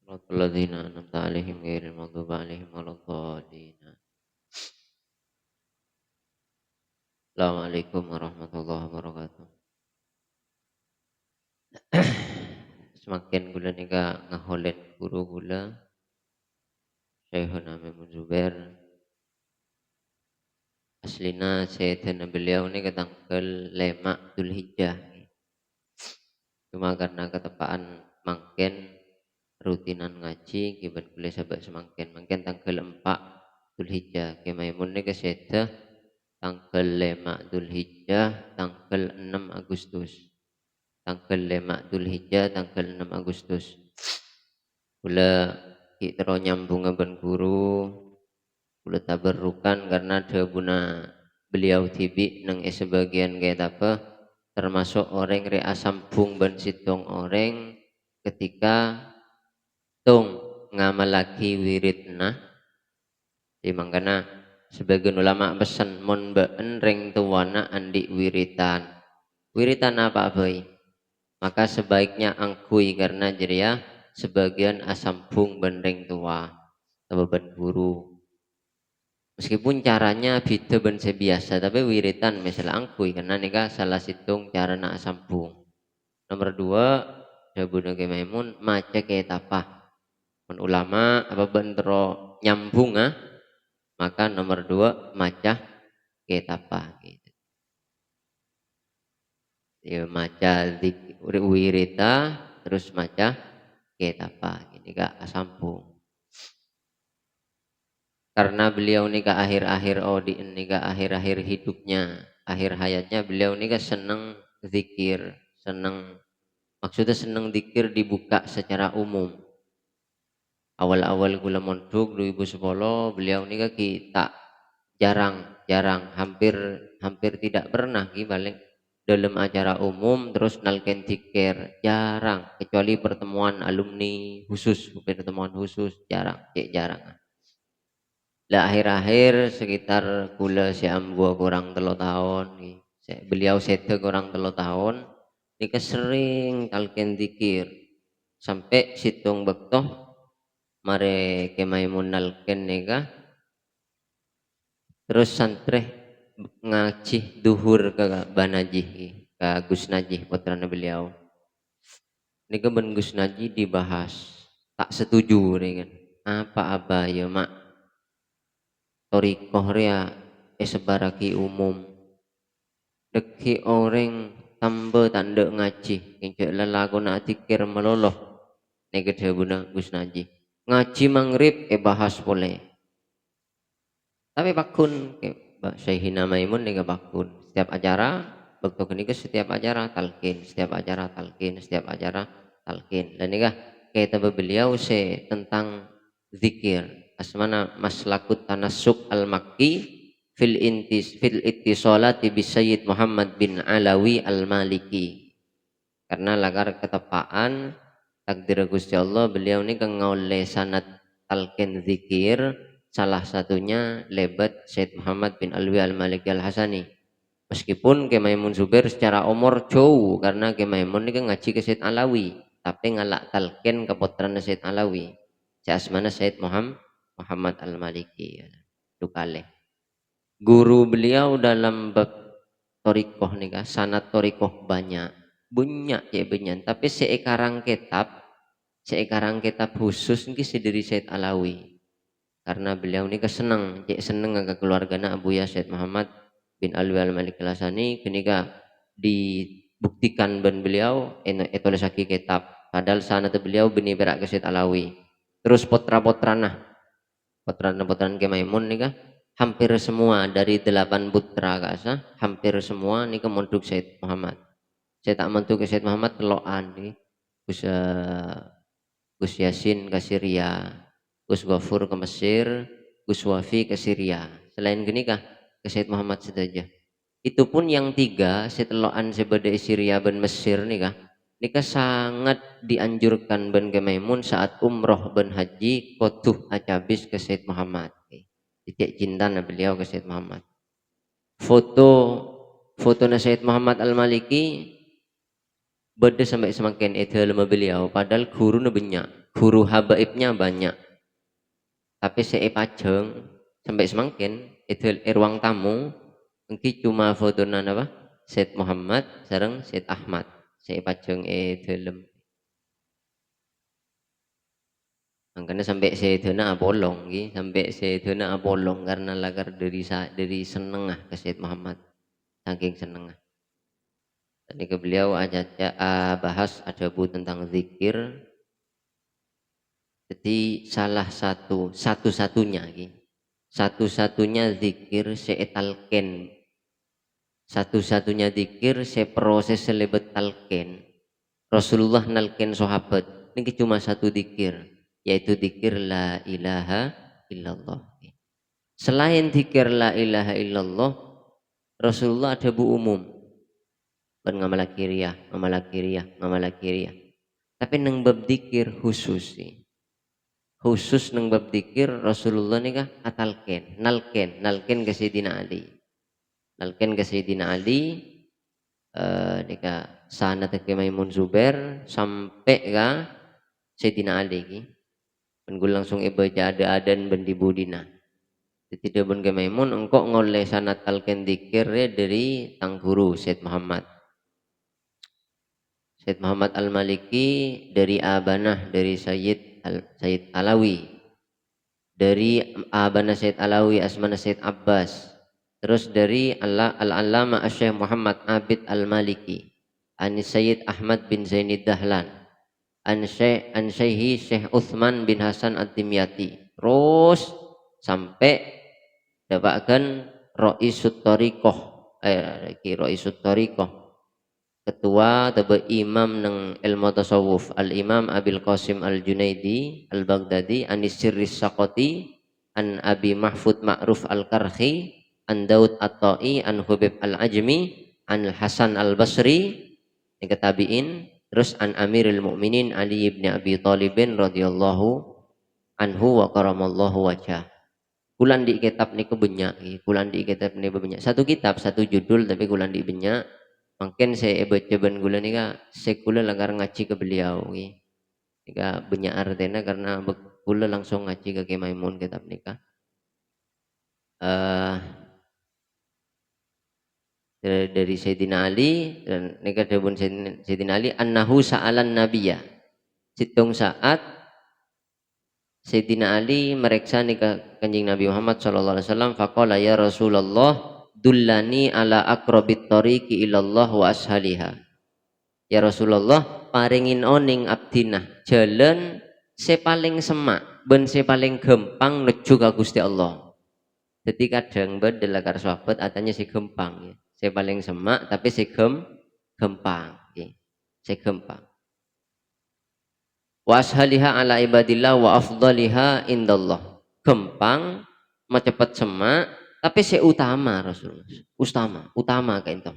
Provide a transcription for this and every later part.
صراط الذين أنعمت عليهم غير المغضوب عليهم ولا الضالين. Assalamualaikum warahmatullahi wabarakatuh. Semakin gula nika ngaholen guru gula Syekhuna Maimun Zubair. Aslina sayyidina beliau ni ketangkel lemak Dzulhijjah. Cuma karena ketepaan mangken rutinan ngaji kiban kuliah sabak semangken mangken tanggal 4 Dzulhijjah. Ki Maimun ni kesedah tanggal 5 Dzulhijjah tanggal 6 Agustus. Tanggal 5 Dzulhijjah tanggal 6 Agustus. Kula kita nyambung ngeben guru kula tabarrukan karena debuna beliau tibi nang sebagian kayak apa termasuk orang re asambung ben sitong orang ketika tung ngamal lagi wiridna di mangkana sebagian ulama pesan mon been ring tuwana andi wiritan apa boy maka sebaiknya angkui karena jeria sebagian asambung bendeng tua atau ben guru meskipun caranya beda ben biasa tapi wiritan misalnya angkui karena nikah salah situng cara nak asambung. Nomor dua Dabuna Maimun maca kayak apa men ulama apa bentro nyambung maka nomor dua maca kayak apa gitu ya maca wirita terus maca kayak apa gini kak asambung karena beliau nikah akhir-akhir nikah akhir-akhir hidupnya akhir hayatnya beliau nikah seneng zikir seneng maksudnya seneng zikir dibuka secara umum awal-awal gula mondok 2010 beliau nikah kita jarang hampir hampir tidak pernah balik dalam acara umum terus nalken zikir jarang kecuali pertemuan alumni khusus pertemuan khusus jarang lah akhir-akhir sekitar kula si amgua kurang 3 tahun beliau sete kurang 3 tahun nika sering talken dikir sampai situng bektoh mare Maimun nalken nika terus santre ngaji duhur ke Banajih ke Gus Najih putranya beliau nika ben Gus Najih dibahas tak setuju kan apa ya mak torikoh ria sebaraki umum deki orang tambah tanda ngaji yang lelaku nak tikir meloloh negatif buna Gus Najih ngaji mangrib bahas boleh tapi bakun Syekhina Maimun nega bakun setiap acara waktu kenika setiap acara talqin setiap acara talqin setiap acara talqin dan nega kayak beliau tentang zikir asmana maslakut tanassuk al-makki fil ittisolati bi Sayyid Muhammad bin Alawi al-Maliki karena lagar ketepaan takdir Gusti Allah beliau ini ngoleh sanad talqin zikir salah satunya lebat Sayyid Muhammad bin Alawi al-Maliki al-Hasani meskipun Ki Maimun Zubair secara umur jauh karena Ki Maimun ini ngaji ke Sayyid Alawi tapi ngalak talqin ke putranya Sayyid Alawi asmana Sayyid Muhammad al-Maliki itu kalih guru beliau dalam bab torikoh nih sanad torikoh banyak ya banyak tapi sekarang kitab khusus nih dari Said Alawi karena beliau nih seneng agak keluarganya Abu Ya Said Muhammad bin Alwi al-Malik al-Hasani kenika dibuktikan ben beliau tulis lagi kitab padahal sanad beliau bini berak ke Said Alawi terus potran Ki Maimun nih hampir semua dari 8 putra kasa hampir semua nih mondok Said Muhammad saya tak mondok ke Said Muhammad teloan nih Gus Yasin ke Syria Gus Ghafur ke Mesir Gus Wafi ke Syria selain gini ke Said Muhammad saja itu pun yang 3 seteloan sebeda Syria dan Mesir nih nikah sangat dianjurkan ben Ki Maimun saat umroh ben haji kotuh acabis ke Said Muhammad titik cinta beliau ke Said Muhammad foto Said Muhammad al-Maliki beda sampai semakin itu lama beliau padahal gurunya banyak, guru habaibnya banyak, tapi saya pajeng sampai semakin itu ruang tamu mungkin cuma fotonan apa Syed Muhammad sareng Syed Ahmad saya pajeng dalam makanya sampai Sayyidina Apolong sampai Sayyidina Apolong karena lagar dari senengah ke Syed Muhammad saking senengah. Tadi ke beliau aja bahas ada bu tentang zikir. Jadi salah satu-satunya satu-satunya zikir seetalken satu-satunya zikir seproses selebet talken Rasulullah nalken sahabat ini cuma satu zikir yaitu zikir la ilaha illallah. Selain zikir la ilaha illallah Rasulullah ada bu umum ngamalakiriyah tapi neng bab zikir khusus sih khusus neng bab dikir Rasulullah nih kah atalken nalken ke Sayyidina Ali nika sana ke Maimun Zubair sampai ka Sayyidina Ali ki penggul langsung ibaca adan ben di budina tidak ben ke Maimun engkau ngoleh sanat talken dikir dari tang guru Syed Muhammad Al-Maliki dari Abanah dari Sayyid Alawi dari Abana Said Alawi Asmana Said Abbas terus dari Al-Allama Syekh Muhammad Abid Al-Maliki an Sayyid Ahmad bin Zainid Dahlan an Syekhi Syekh Uthman bin Hasan Ad-Dimyati terus sampai dapatkan Raisut Thariqah Raisut Thariqah ketua atau imam neng ilmu tasawuf al-imam Abil Qasim al-Junaidi al-Baghdadi anis sirris Saqati an Abi Mahfud Ma'ruf al-Karhi an Daud at-Ta'i an Hubib al-Ajmi an Hasan al-Basri yang ketabiin terus an Amirul Mukminin Ali ibn Abi Thalibin radhiyallahu anhu wa karamallahu wajah kulan di kitab niku banyak kulan di kitab niku banyak satu kitab satu judul tapi kulan di banyak mungkin saya baca ben gula nika saya gula langgar ngaji ke beliau nika banyak artinya karena gula langsung ngaji ke Kiai Maimun kitab nika dari Sayyidina Ali dan nika dapun Sayyidina Ali annahu sa'alan nabiyya situng saat Sayyidina Ali mereksa nika Kanjeng Nabi Muhammad sallallahu alaihi wasallam faqala ya Rasulullah dullani ala aqrabit tariqi ilallah wa ashaliha ya Rasulullah paringin oning abdinah jalan sepaling semak ben sepaling gampang nuju ka Gusti Allah jadi kadang bedel karo sahabat atanya si gampang ya sepaling semak tapi si gampang ya si gampang wa ashaliha ala ibadillah wa afdaliha indallah gampang mau cepet semak tapi si utama Rasulullah utama kayak itu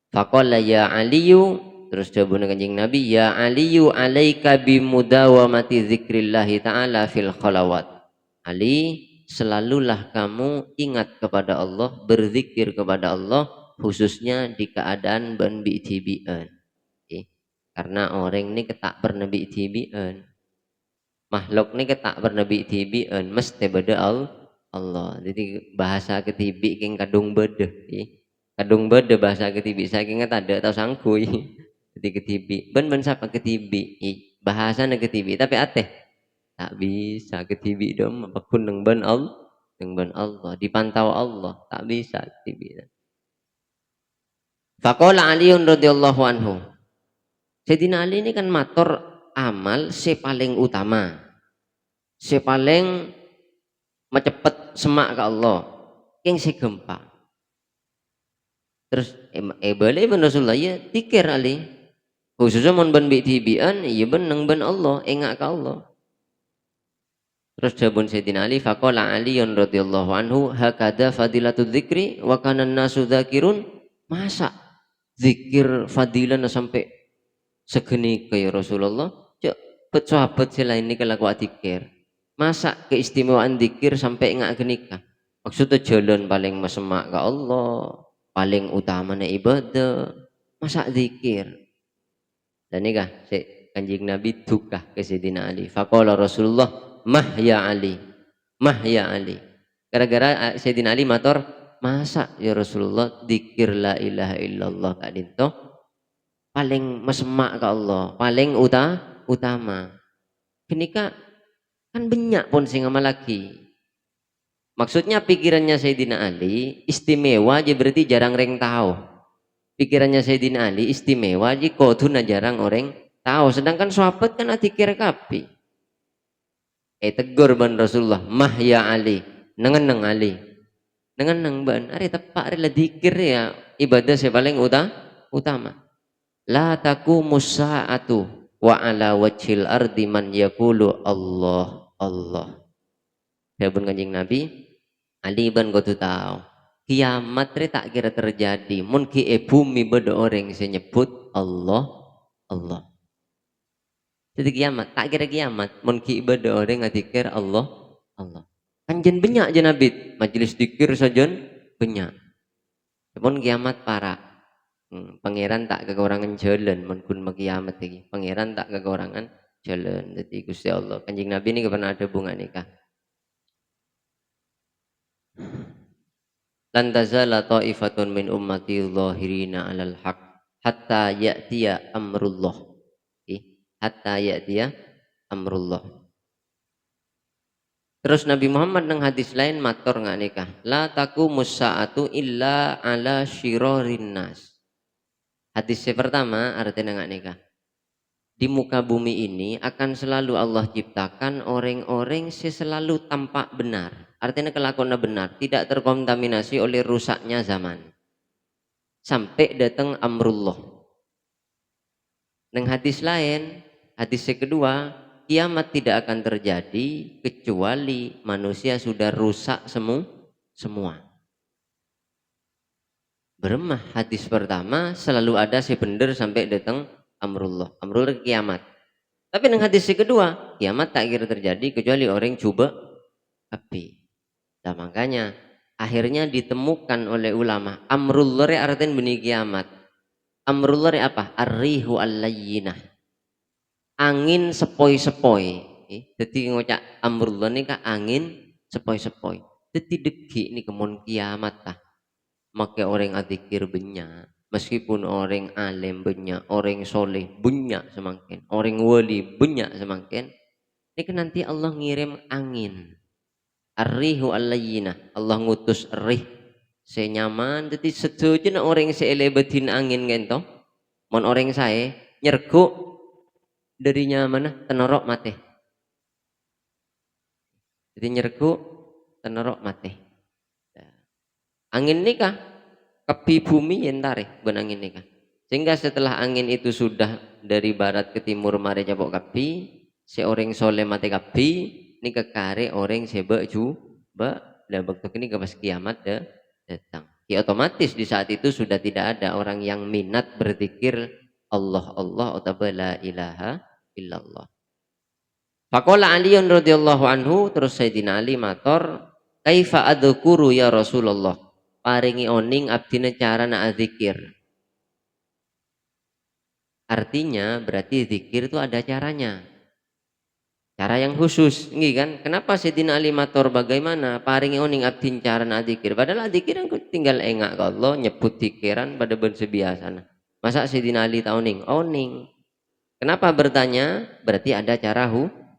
faqala ya Aliyu terus jawabnya Kanjeng Nabi ya Aliyu alaika bimudawamati zikrillahi ta'ala fil khalawat Ali selalulah kamu ingat kepada Allah berzikir kepada Allah khususnya di keadaan ben bi'tibian karena orang ini ketak pernah bi'tibian makhluk ini ketak pernah bi'tibian mesti beda Allah jadi bahasa ketibi king kadung beda kadung beda bahasa ketibi saking ada atau sangkui jadi ketibi ben siapa ketibi bahasa ketibi tapi ateh tak bisa ketibi dong apapun neng ben Allah dipantau Allah tak bisa ketibi faqala Aliun radhiyallahu anhu Sayyidina Ali ini kan matur amal paling utama paling mecepet semak ke Allah yang gempa terus balik ben Rasulullah ya tikir Ali khususnya mon ben bi'tibian ya ben nang ben Allah engak ke Allah terus jabun Sayyidina Ali faqala Aliun radhiyallahu anhu hakada fadilatul dzikri wa kana nasu dzakirun masa zikir fadilan sampai segeni kayak Rasulullah cek sahabat selain ini kalau dzikir masa keistimewaan dzikir sampai enggak genika maksudnya jalan paling mesemak ke Allah paling utamanya ibadah masa dzikir Dan nikah Kanjeng Nabi dukah ke Sayyidina Ali. Faqala Rasulullah, "Mah ya Ali, mah ya Ali." Gara-gara Sayyidina Ali matur, "Masa ya Rasulullah dzikir la ilaha illallah Kak Dinto paling mesemak ke Allah, paling utama. Kenika kan banyak pun sing amal lagi." Maksudnya pikirannya Sayyidina Ali istimewa aja berarti jarang reng tahu. Pikirannya Sayyidina Ali istimewa aja koduna jarang orang tahu. Sedangkan sahabat kan adikir kapi. Tegur ban Rasulullah, "Mah ya Ali, nengeneng Ali." Nengeneng ban, ari tepak ari lah dikir ya ibadah yang paling utama. La taqumu sa'atu wa ala wajhil ardi man yaqulu Allah Allah. Sabun Kanjeng Nabi, Ali ban kau tahu. Kiamat re tak kira terjadi. Mun ki bumi beda orang yang nyebut Allah Allah. Jadi kiamat tak kira kiamat. Mun ki beda orang ngadikir Allah Allah. Kanjen banyak aja Nabi. Majelis dikir saja banyak. Mun kiamat para. Pangeran tak kekurangan jalan mun kun kiamat iki. Pangeran tak kekurangan jalan. Jadi Gusti Allah. Kanjeng Nabi ini pernah ada bunga nikah. Lan tazala ta'ifatun min ummati zahirina 'alal haq hatta ya'tiya amrullah. Hatta ya'tiya amrullah. Terus Nabi Muhammad nang hadis lain matur nggak nikah, la taqumus sa'atu illa ala syirarin nas. Hadis yang pertama artinya nggak nikah. Di muka bumi ini akan selalu Allah ciptakan orang-orang selalu tampak benar. Artinya kelakuannya benar, tidak terkontaminasi oleh rusaknya zaman. Sampai datang amrullah. Nang hadis lain, hadis yang kedua, kiamat tidak akan terjadi kecuali manusia sudah rusak semua. Beremah hadis pertama selalu ada si bener sampai datang amrullah. Amrullah kiamat. Tapi nang hadis yang kedua, kiamat tak kira terjadi kecuali orang coba api. Nah makanya akhirnya ditemukan oleh ulama amrullah artinya benih kiamat. Amrullah apa? Ar-rihu al-layyinah. Angin sepoi-sepoi. Jadi ngocak amrullah ini kah angin sepoi-sepoi. Jadi degi ini kemon kiamat tah. Maka orang adzikir banyak. Meskipun orang alim banyak, orang soleh banyak semakin, orang wali banyak semakin. Ini kan nanti Allah ngirim angin. Ar-rihu al-layyinah. Allah ngutus rih senyaman. Jadi setuju orang seelebetin angin gento. Mon orang saya nyerguk darinya mana tenorok mati. Jadi nyerguk tenorok mati. Angin nikah kepi bumi yang tarik benangin nikah. Sehingga setelah angin itu sudah dari barat ke timur mari cabok kapi, seorang soleh mati kapi, ini kekare orang sebak juba, dan waktu ini pas kiamat datang. Ya otomatis di saat itu sudah tidak ada orang yang minat berzikir Allah Allah atau la ilaha illallah. Faqala Aliun radhiyallahu anhu, terus Sayyidina Ali matur, kaifa adzkuru ya Rasulullah? Paringi oning abdine cara na zikir. Artinya berarti zikir itu ada caranya. Cara yang khusus, nggih kan? Kenapa Sayyidina Ali matur bagaimana paringi oning abdin cara na zikir? Padahal zikir kan tinggal engak ke Allah nyebut zikiran pada bense biasa. Masa Sayyidina Ali tahuning? Oning. Kenapa bertanya? Berarti ada cara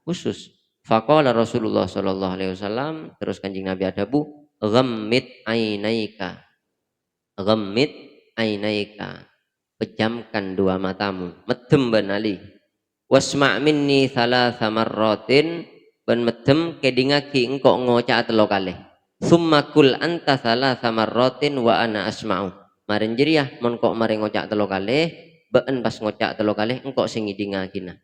khusus. Faqala Rasulullah sallallahu alaihi wasallam, terus Kanjeng Nabi adabu, ghammid ainaika. Ghammid ainaika. Pejamkan dua matamu. Medem ban Ali. Wasma' minni thalatha marratin, ban medem kedingaki engkau ngocak telo kalih. Summa kul anta thalatha marratin wa ana asma'u. Maring jeriah mon kok maring ngocak telo kalih, been pas ngocak telo kalih engkau sing ngidingakina.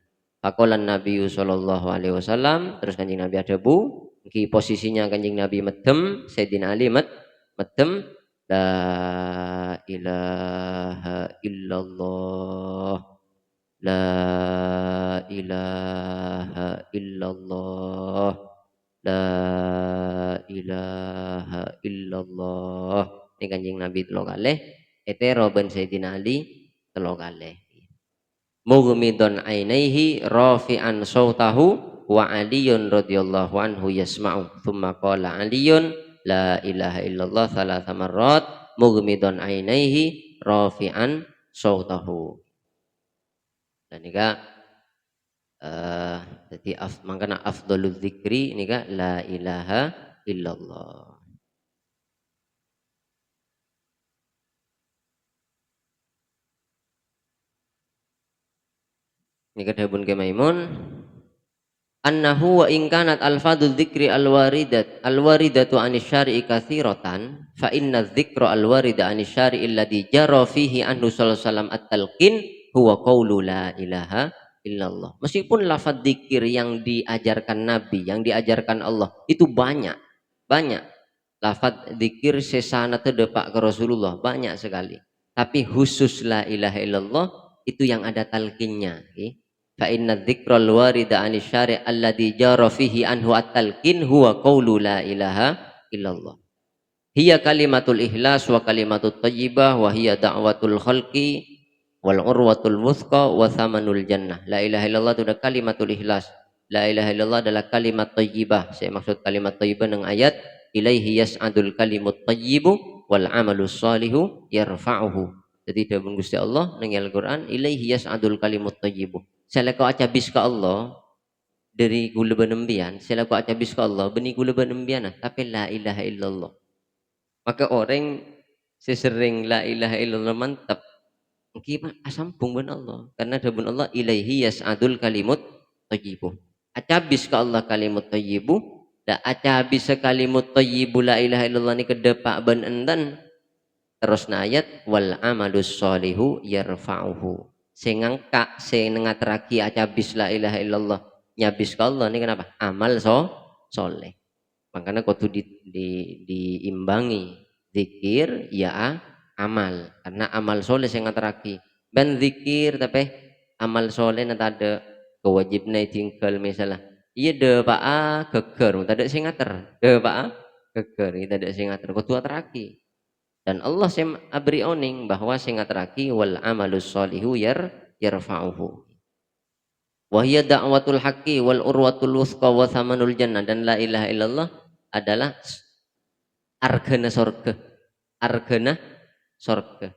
Faqala Nabi sallallahu alaihi wasallam, terus Kanjeng Nabi adabu, iki posisinya Kanjeng Nabi medem, Sayyidina Ali medem, la ilaha illallah, la ilaha illallah, la ilaha illallah. Ini Kanjeng Nabi telo kalih, etero ben Sayyidina Ali telo kalih. mughmidun ainaihi rafi'an sautahu wa aliyun radhiyallahu anhu yasma'u thumma qala aliyun la ilaha illallah thalatha marrat mughmidun ainaihi rafi'an sautahu. Dan nika jadi mangkana afdhalul dzikri nika la ilaha illallah. Nika dawuh ke Maimun annahu wa in kanat alfadul dzikri alwaridatu anis syari'i katsiratan fa inna dzikra alwarida anis syari'i alladzi jara fihi anhu sallallahu alaihi wasallam at-talqin huwa qaulu la ilaha illallah. Meskipun lafaz dzikir yang diajarkan Nabi, yang diajarkan Allah itu banyak, banyak. Lafaz dzikir sesana terdepak ke Rasulullah banyak sekali. Tapi khusus la ilaha illallah itu yang ada talqinnya, okay? Fa inna dzikral warida anis syari' alladzi jara fihi anhu at-talqin huwa qaulu la ilaha illallah. Hiya kalimatul ikhlas wa kalimatut thayyibah wa hiya da'watul khalqi wal urwatul wuthqa wa thamanul jannah. La ilaha illallah itu adalah kalimatul ikhlas. La ilaha illallah adalah kalimat thayyibah. Saya maksud kalimat thayyibah dengan ayat ilaihi yas'adul kalimut thayyibu wal amalus shalihu yarfa'uhu. Jadi dawuh Gusti Allah nang Al-Qur'an ilaihi yas'adul kalimut thayyibu. Seleko acabis ke Allah dari gula benembian, seleko acabis ke Allah beni gula benembian tapi la ilaha illallah. Maka orang sesering la ilaha illallah mantap mungkin asampung ben Allah karena dawuh Allah ilaihi yas'adul kalimut thayyibu. Acabis ke Allah kalimut thayyibu da acabis kalimut thayyibu la ilaha illallah ni kedepak ben enten terus na ayat wal amalus sholihu yarfa'uhu. Sing ngangka sing ngatraki acabis la ilaha illallah nyabis ke Allah ini kenapa? Amal soleh. Makanya kudu diimbangi zikir ya amal karena amal soleh sing ngatraki. Ben zikir tapi amal soleh nanti ada kewajibna tinggal misalnya. Iya de pak geger, tadi sing ngater. De pak geger, tadi sing ngater. Kudu atraki. Dan Allah sem abri oning bahwa sing ngatraki wal amalus sholihu yarfa'uhu. Wa hiya da'watul haqqi wal urwatul wuthqa wa thamanul jannah. Dan la ilaha illallah adalah argana surga. Argana surga.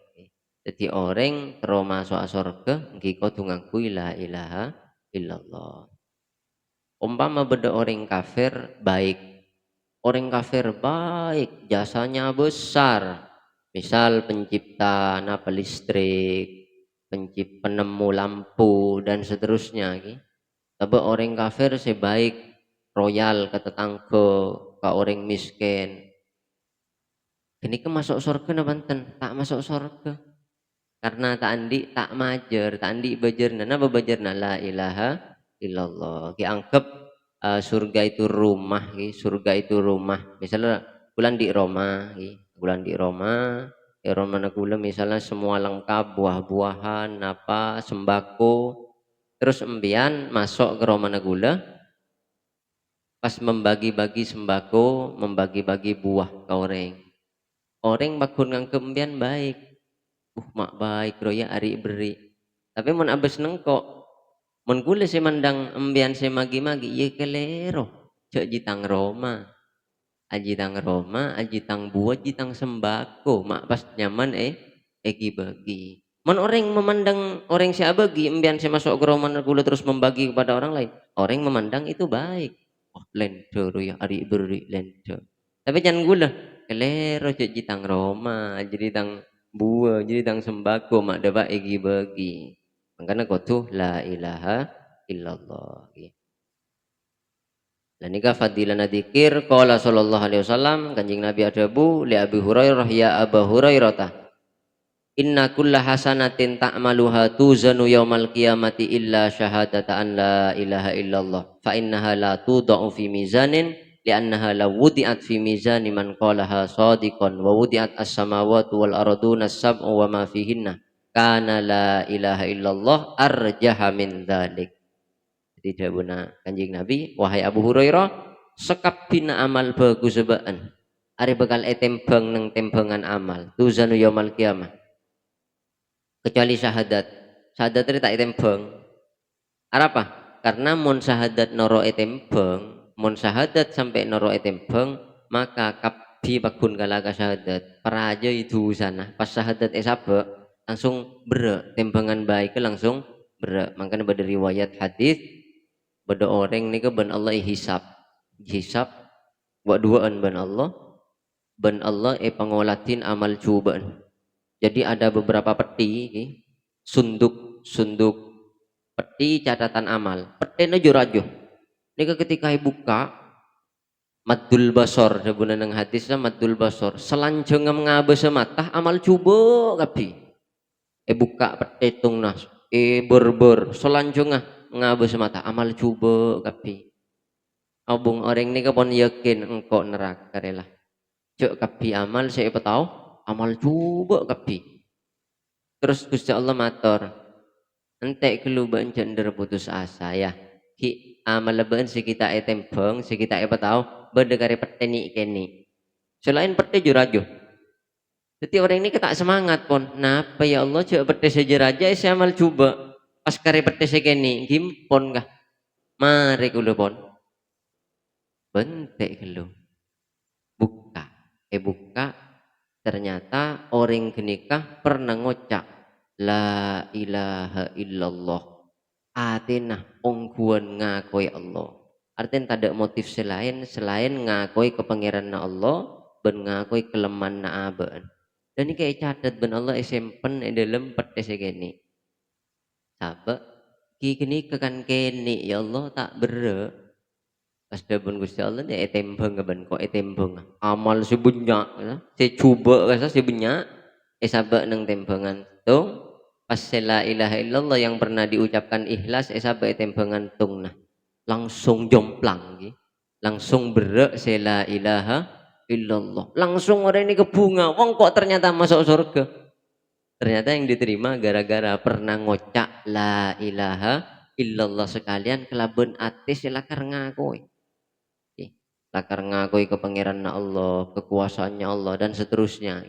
Jadi orang termasuk surga nggih kudu ngakui la ilaha illallah. Umpama beda orang kafir baik. Orang kafir baik, jasanya besar. Misal pencipta napa listrik, penemu lampu dan seterusnya. Tapi orang kafir sebaik royal ke tetangga, ke orang miskin. Ini ke masuk surga na banten, tak masuk surga. Karena tak andi tak majer, tak andi bajerna, napa bajerna la ilaha illallah. Ki anggap surga itu rumah, surga itu rumah. Misalnya bulan di Roma, bulan di Roma, ya Roma nagula misalnya semua lengkap buah-buahan apa sembako terus embian masuk ke Roma nagula pas membagi-bagi sembako membagi-bagi buah ke orang bakun ngang kembian baik mak baik roya ari beri tapi mun abes nengkok mun kula si mandang embian si magi-magi ye kelero cek jitang Roma ajitang Roma, ajitang buah, ajitang sembako, mak pas nyaman egi bagi. Man orang memandang orang siapa bagi, embian saya masuk ke Roma gula terus membagi kepada orang lain. Orang memandang itu baik. Oh lento ya ari beri lento. Tapi jangan gula, kelero cek jitang Roma, jadi tang buah, jadi tang sembako, mak dapat egi bagi. Makanya kau tuh la ilaha illallah. Dan nikah fadilah dzikir qala sallallahu alaihi wasallam Kanjeng Nabi adabu li Abi Hurairah ya Abu Hurairah inna kulla hasanatin ta'maluha tuzanu yaumal qiyamati illa syahadata an la ilaha illallah fa innaha la tudau fi mizanin li'annaha la wudi'at fi mizani man qalaha shadiqan wa wudi'at as-samawati wal arduna as-sab'u wa ma fihinna kana la ilaha illallah arjaha min dzalik. Jadi dawuhna Kanjeng Nabi, wahai Abu Hurairah, sekap bina amal bagus sebaan. Ari bakal tembang nang tembangan amal. Tuzanu yaumul qiyamah. Kecuali syahadat. Syahadat tadi tak tembeng. Apa? Karena mun syahadat noro tembeng, mun syahadat sampai noro tembeng, maka kapi bakun galaga syahadat. Peraja itu sana. Pas syahadat sabe langsung bere tembengan baik langsung bere. Makanya pada riwayat hadis pada orang ni ke ben Allah hisab. Hisab wa duaan ben Allah pangolatin amal cubaan. Jadi ada beberapa peti, sunduk peti catatan amal. Peti rajo. Ini ketika buka maddul basor sebenarnya nang hadisnya maddul basor. Selanjang ngabe sematah amal cuba kapi. Buka peti tung nas. Berber selanjang ngabe sematah amal cuba kapi. Abung orang ini kapon yakin engkau neraka rela. Cuk kapi amal saya tahu amal cuba kapi. Terus Gusti Allah matur, entek kelubaan jender putus asa ya. Ki amal leban si kita tembeng, si kita tahu berdekari peteni keni. Selain pete jurajo. Jadi orang ini ketak semangat pon. Napa ya Allah coba pete sejeraja saya amal coba. Pas kare pete sekeni gimpon kah. Mari kulo pon. Bentek kelu. Buka. Buka. Ternyata orang genikah pernah ngocak la ilaha illallah. Atina ongkuan ngakoi Allah. Artinya tak ada motif selain ngakoi kepangeran na Allah ben ngakoi kelemahan na abaan. Dan ini kayak catat ben Allah sempen dalam pete segini. Sabe ki kini kekan keni ya Allah tak bere. Pas dabun Gusti Allah dia tembeng ben kok tembeng. Amal sebanyak saya coba rasa sebanyak sabe nang tembengan tung pas la ilaha illallah yang pernah diucapkan ikhlas sabe tembengan tung nah langsung jomplang gitu. Langsung berek la ilaha illallah. Langsung orang ini kebunga. Wong kok ternyata masuk surga. Ternyata yang diterima gara-gara pernah ngocak la ilaha illallah sekalian kelaben atis lakar ngakui. Lakar ngakui kepangeran Allah, kekuasaannya Allah dan seterusnya.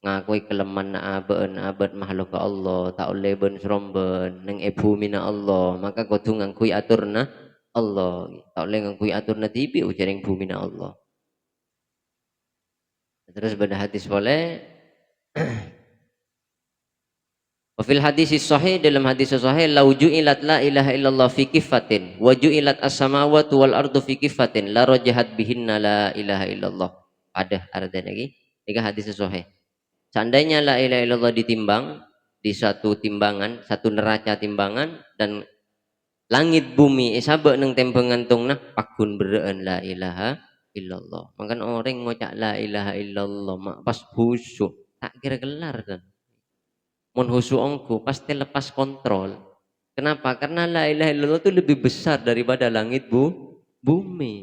Ngakui kelemahan abad makhluk Allah, tak oleh ben seromben neng bumi na Allah, maka kudu ngakui aturna Allah. Tak oleh ngakui aturna tibi ujareng bumi na Allah. Terus pada hadis boleh Wafil hadis sahih dalam hadis sahih lau ju'ilat la ilaha illallah fi kifatin wa ju'ilat as-samawati wal ardu fi kifatin la rajahat bihinna la ilaha illallah. Ada lagi. Ini hadis sahih. Seandainya la ilaha illallah ditimbang di satu timbangan, satu neraca timbangan dan langit bumi sabe nang tembengan tungna pakun bereen la ilaha illallah. Makan orang ngocak la ilaha illallah mak pas khusyuk tak kira gelar kan. Mun ongku pasti lepas kontrol. Kenapa? Karena la ilaha illallah itu lebih besar daripada langit bumi.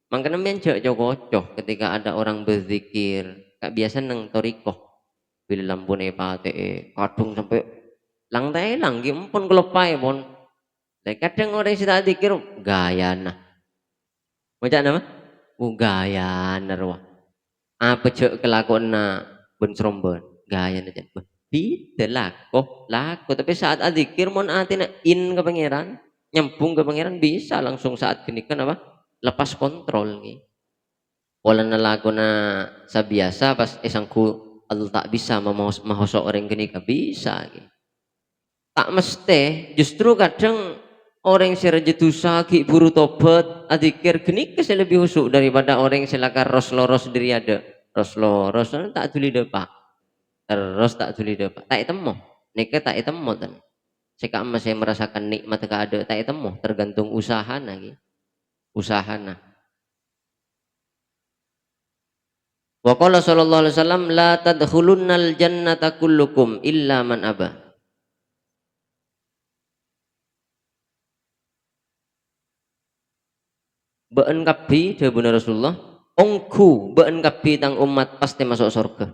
Makanya mencok cokocoh ketika ada orang berzikir. Kak biasa neng torikoh. Bila lampun pate kadung sampai lang telang pun kelepai pun. Kadang orang sita zikir gaya nah. Macam nama? Gaya narwa. Apa cek kelakuan na ben seromben gaya na jen. Tidak laku tapi saat adzikir mon atina in ke pangeran nyambung ke pangeran bisa langsung saat kenikan apa lepas kontrol nih wala na laku na sabiasa pas esangku Allah tak bisa mahosok orang kenika bisa nih. Tak mesti justru kadang orang yang dosa ki buru tobat adzikir kenika lebih husuk daripada orang yang selakar ros loros diri ada ros loros tak tuli depak terus tak tuli dapat tak temu nika tak temu dan jika masih merasakan nikmat keada tak temu tergantung usaha lagi usahana wa qala sallallahu alaihi wasallam la tadkhulunnal jannata kullukum illa man aba been kabi dawuh Rasulullah ongku been kabi tang umat pasti masuk surga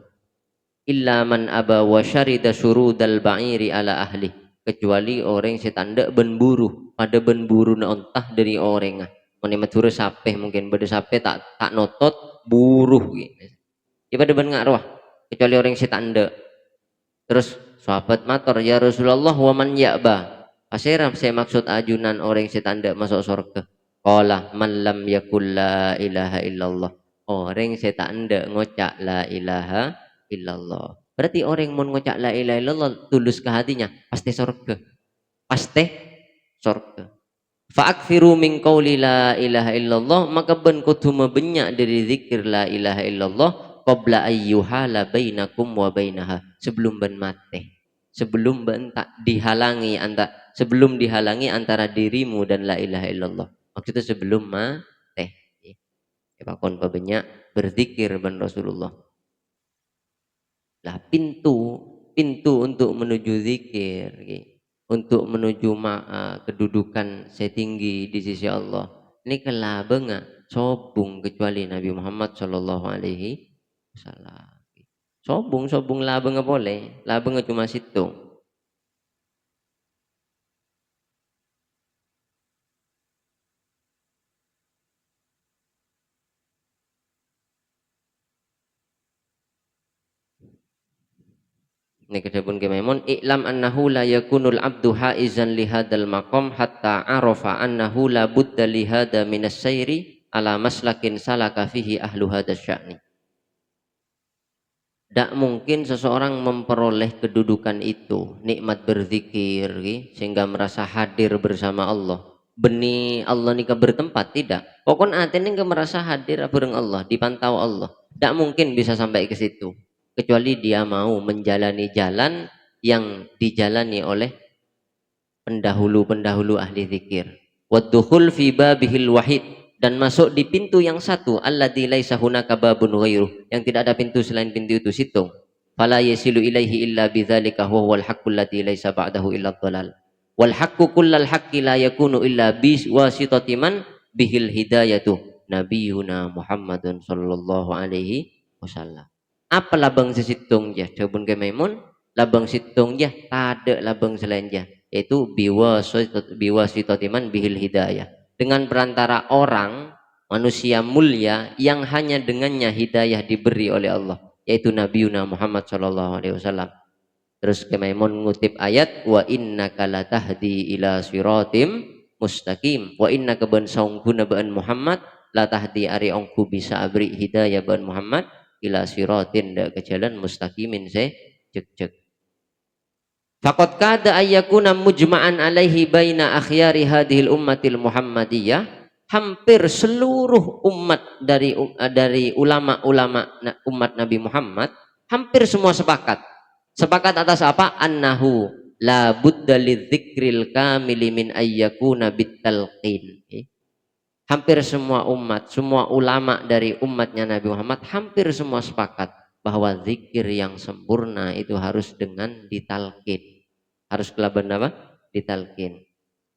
illa man aba wa syarida syurudal ba'iri ala ahli kecuali orang setanda benburu pada benburu na ontah dari orang meni mature sapeh mungkin bade sapeh tak notot buruh gitu ya pada ben ngaruh kecuali orang setanda terus Sahabat matur, ya Rasulullah wa man ya'ba. Asiram saya maksud ajunan orang setan ndak masuk surga. Qala man lam yakul la ilaha illallah. Orang setan ndak ngocak la ilaha illallah. Berarti orang mau ngocak la ilaha illallah tulus ke hatinya, pasti surga. Pasti surga. Fa'akfiru min qawli la ilaha illallah, maka ben kudu banyak dari zikir la ilaha illallah qabla ayyuhala bainakum wa bainaha, sebelum ben mate, sebelum ben tak dihalangi sebelum dihalangi antara dirimu dan la ilaha illallah, maksudnya sebelum mate ya kon banyak berzikir ben Rasulullah lah. Pintu untuk menuju zikir, untuk menuju kedudukan setinggi di sisi Allah ini kelaba nggak sobung kecuali Nabi Muhammad Shallallahu Alaihi Wasallam. Sobung laba nggak boleh, laba nggak cuma situ. Ini kedapun kemaimun iklam annahu la yakunul abdu haizan lihadal maqam hatta arafa annahu la budda lihada minas sayri ala maslakin salaka fihi ahlu hadas sya'ni. Tidak mungkin seseorang memperoleh kedudukan itu, nikmat berzikir, sehingga merasa hadir bersama Allah. Beni Allah nikah bertempat, tidak. Pokoknya hati ini merasa hadir bareng Allah, dipantau Allah. Tidak mungkin bisa sampai ke situ. Kecuali dia mau menjalani jalan yang dijalani oleh pendahulu-pendahulu ahli zikir. Waddukhul fi babihil wahid, dan masuk di pintu yang satu, alladzi laisa hunaka babun ghairuh, yang tidak ada pintu selain pintu itu situ. Fala yasilu ilaihi illa bidzalika huwal haqqul ladzi laisa ba'dahu illa dhalal. Wal haqqu kullal haqqi la yakunu illa bi wasitati man bihil hidayatu nabiyuna Muhammadun sallallahu alaihi wasallam. Apa labang sesitung ya? Jawabun ke Maimun, labang situng ya, tak ada labang selain ya, yaitu biwasitatiman bihil hidayah, dengan perantara orang manusia mulia yang hanya dengannya hidayah diberi oleh Allah, yaitu Nabiuna Muhammad sallallahu alaihi wasallam. Terus Maimun ngutip ayat wa innaka latahdi ila siratim mustaqim, wa innaka ban saungguna ban Muhammad latahdi ari ongku bisa abri hidayah ban Muhammad ila siratin ke jalan mustaqimin cek. Faqad kada ayyakuna mujma'an alaihi baina akhyari hadhil ummatil muhammadiyah, hampir seluruh umat dari ulama-ulama umat Nabi Muhammad hampir semua sepakat atas apa? Annahu la budda lidzikril kamili min ayyakuna bitalqin. Hampir semua umat, semua ulama dari umatnya Nabi Muhammad hampir semua sepakat bahwa zikir yang sempurna itu harus dengan ditalkin. Harus kelaban apa? Ditalkin.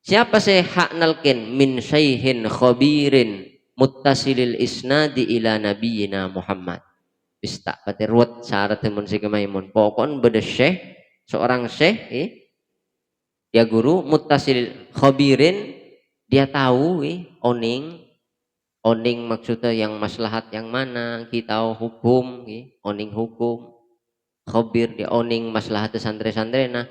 Siapa sih hak nalkin? Min syaihin khabirin muttasilil isnadi ila nabiyina Muhammad. Bista patirwat syarat temun si kemaimun. Pokon beda syekh, seorang syekh, dia guru muttasilil khabirin, dia tahu oning maksudnya yang maslahat yang mana, kita hukum oning hukum, khabir dia oning maslahat santri-santri. Nah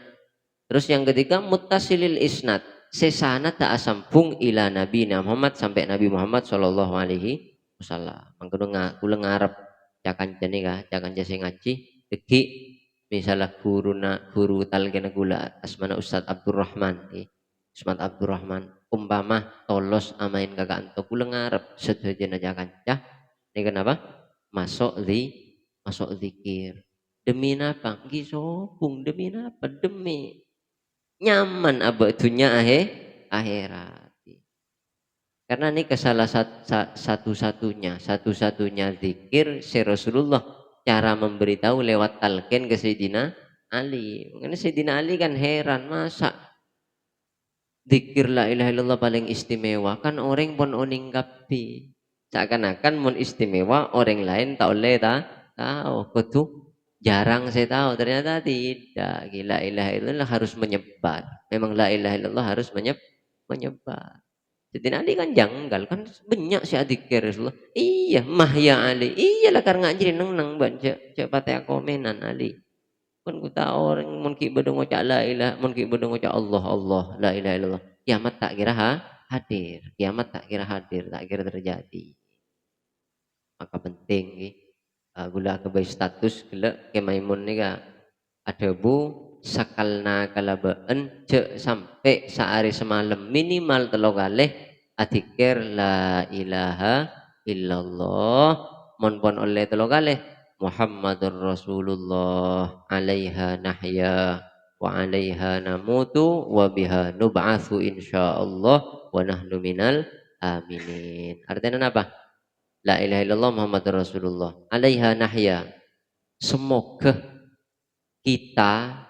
terus yang ketiga muttasilil isnad, sesana tak sambung ila Nabi Muhammad sampai Nabi Muhammad sallallahu alaihi wasallam. Mangkono kula ngarep cakan jane cakan jase ngaji deki misalnya guru talqin gula asmana Ustaz Abdurrahman Usman Abdurrahman umpama tolos amain kakak antuk kula ngarep sedaya aja kancah ini kenapa masuk zikir demi napa nggih sobung demi napa demi nyaman abad dunia akhirat, karena ini kesalah satu-satunya zikir si Rasulullah cara memberitahu lewat talqin ke Sayyidina Ali. Karena Sayyidina Ali kan heran, masa zikir la ilaha illallah paling istimewa, kan orang pun oning kapi seakan-akan mun istimewa orang lain tak oleh tahu kudu jarang saya tahu, ternyata tidak. La ilaha illallah harus menyebar, memang la ilaha illallah harus menyebar. Jadi Ali kan janggal kan banyak si adikir Rasulullah. Iya mah ya Ali, iyalah karena ngajarin nang baca cek patah komenan Ali. Kan kita orang mun ki bedo ngucap la ilaha mun ki bedo ngucap Allah Allah la ilaha illallah. Kiamat tak kira hadir, kiamat tak kira hadir, tak kira terjadi. Maka penting gula kebai status gelek ke Maimun ni ka ada bu sakalna kalabaan cek sampai sehari semalam minimal telo kalih adzikir la ilaha illallah mon pon oleh telo kalih Muhammadur Rasulullah alaiha nahya wa alaiha namutu wa biha nub'atsu insyaallah wa nahnu minal aminin. Artinya apa? La ilaha illallah Muhammadur Rasulullah. Alaiha nahya. Semoga kita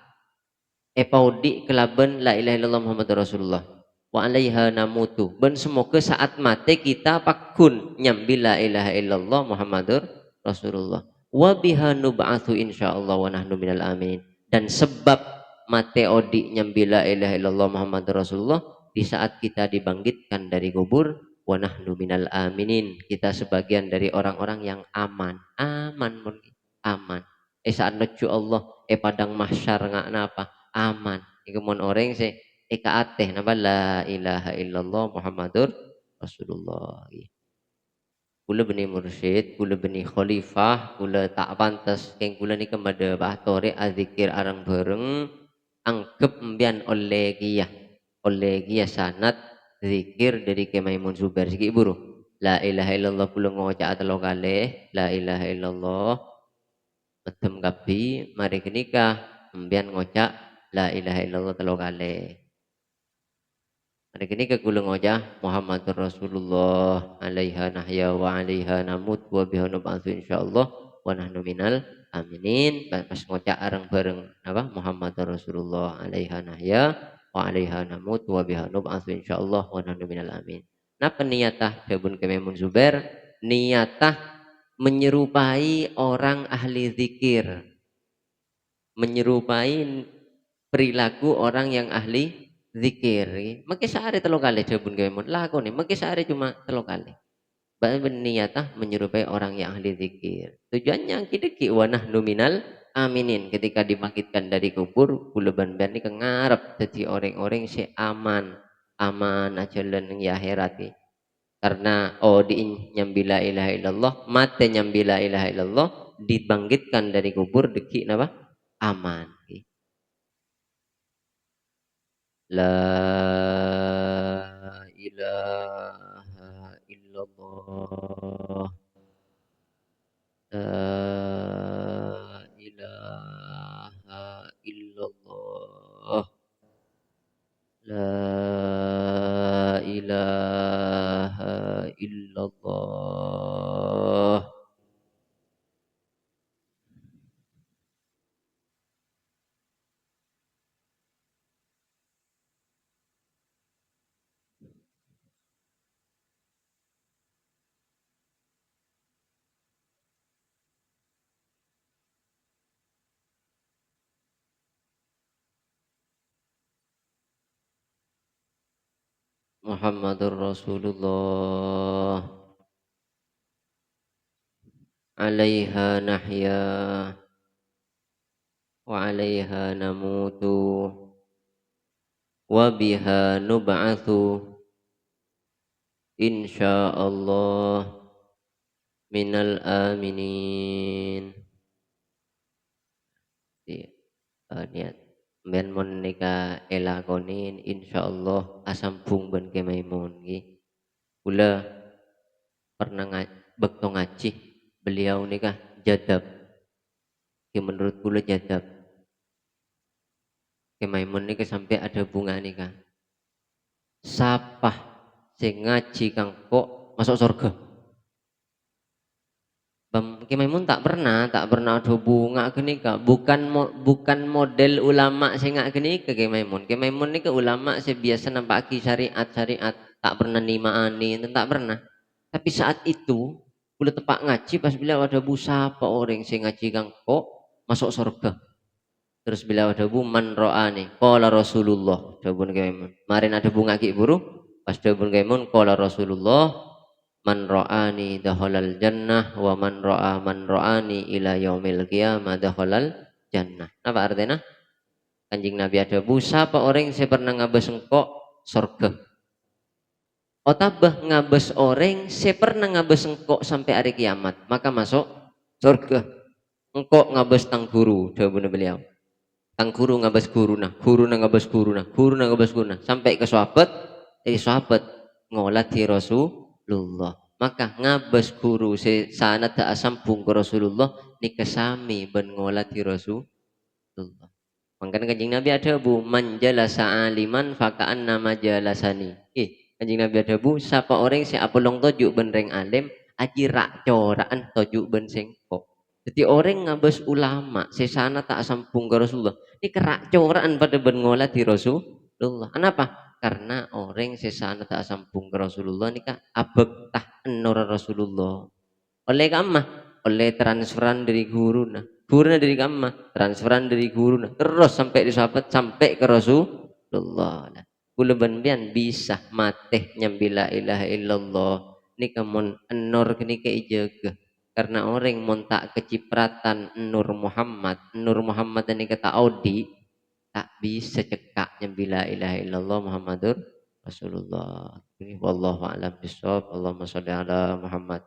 epaudi kelaban la ilaha illallah Muhammadur Rasulullah. Wa alaiha namutu. Ben semoga saat mati kita pakun nyambi la ilaha illallah Muhammadur Rasulullah. Wa biha nub'atsu insyaallah wa nahnu minal amin. Dan sebab mate odi nyambi la ilaha illallah Muhammadur Rasulullah di saat kita dibangkitkan dari kubur wa nahnu minal aminin, kita sebagian dari orang-orang yang aman aman saat nuju Allah padang mahsyar ngak napa aman iku mon orang se eka ateh napa la ilaha illallah Muhammadur Rasulullah. Kula beni mursyid, kula beni khalifah, kula tak pantas keng kula ni kemada bahtore azikir arang bareng anggap mbian oleh giyah sanat zikir dari Maimun Zubair siki buru la ilaha illallah kula ngoca atelo kalih la ilaha illallah medem kabi mari kenikah mbian ngoca la ilaha illallah telo kalih. Hari ini ke kula ngojah Muhammadur Rasulullah alaiha nahya wa alaiha namut wa biha nub'atsu insyaallah wa nahnu minal aminin. Pas ngocak areng bareng apa Muhammadur Rasulullah alaiha nahya wa alaiha namut wa biha nub'atsu insyaallah wa nahnu minal amin. Napa niatah dabun Maimun Zubair? Niatah menyerupai orang ahli zikir, menyerupai perilaku orang yang ahli zikir. Mungkin sehari telo kali jabun gawe mun lakone, mungkin sehari cuma telo kali. Berniatah menyerupai orang yang ahli zikir. Tujuannya kita ki wanah nominal aminin ketika dibangkitkan dari kubur kula ban-ban ni ngarep dadi orang-orang si aman aja leneng ya akhirat. Karena di nyambi la ilaha illallah, mate nyambi la ilaha illallah, dibangkitkan dari kubur deki napa? Aman. La ilaha illallah. La ilaha illallah. La ilaha illallah. Muhammadur Rasulullah alaiha nahya wa alaiha namutu wa biha nub'atsu insyaallah minal aminin. Niat ben mon nika elakonin insyaallah asam bung ben ke Maimun nggih. Kula pernah bekto ngaji beliau nikah jadab. Ki menurut kula jadab. Ke Maimun nika sampai ada bunga nikah. Sapah sing ngaji kang kok masuk surga. Ki Maimun tak pernah ada bunga kenika bukan model ulama sing ngak kenika Ki Maimun. Ki Maimun nika ulama sing biasa nampaki syariat tak pernah nimaani tak pernah. Tapi saat itu kula tepak ngaji pas beliau ada bu sapa orang sing ngaji kang kok masuk surga. Terus beliau ada bu man ro'ani qala Rasulullah dawuh Ki Maimun. Marin ada bunga ki buru pas dawuh Ki Maimun qala Rasulullah man ra'ani dakhalal jannah wa man ra'a man ra'ani ila yaumil qiyamah dakhalal jannah. Apa artinya? Kanjeng Nabi ada bu, siapa orang yang saya pernah ngabes engkok surga. Otabah ngabes orang saya pernah ngabes engkok sampai hari kiamat, maka masuk surga. Engkok ngabes tang guru, jawaban beliau. Tang guru ngabes guru nah, guru nah ngabes guru nah, guru nah ngabes guru nah, sampai ke sahabat, dari sahabat ngolati Rasulullah. Maka ngabes guru sana tak sambung ke Rasulullah ni kesami ben ngolati Rasulullah. Makanya kanjeng Nabi ada bu, manjalasa aliman fakaan nama jalasani. Kanjeng Nabi ada bu, siapa orang si apolong tojuk benreng alim, aji rak coraan tojuk ben sengkok. Jadi orang ngabes ulama, sesana tak sambung ke Rasulullah. Ini kerak coraan pada ben ngolah di Rasulullah. Kenapa? Karena orang sesana tak sambung ke Rasulullah ini kak abek tah nur Rasulullah. Oleh kamah, oleh transferan dari guru nah. Gurunya dari kamah, transferan dari guru nah. Terus sampai di sahabat, sampai ke Rasulullah. Nah, kula benbian bisa mateh nyambila ilaha illallah. Ini kamun nur kini keijaga. Karena orang mau tak kecipratan Nur Muhammad, Nur Muhammad ini kata Audi, tak bisa cekak nyambila ilaha illallah Muhammadur Rasulullah. Ini wallahu a'lam bishawab. Allahumma sholli ala Muhammad.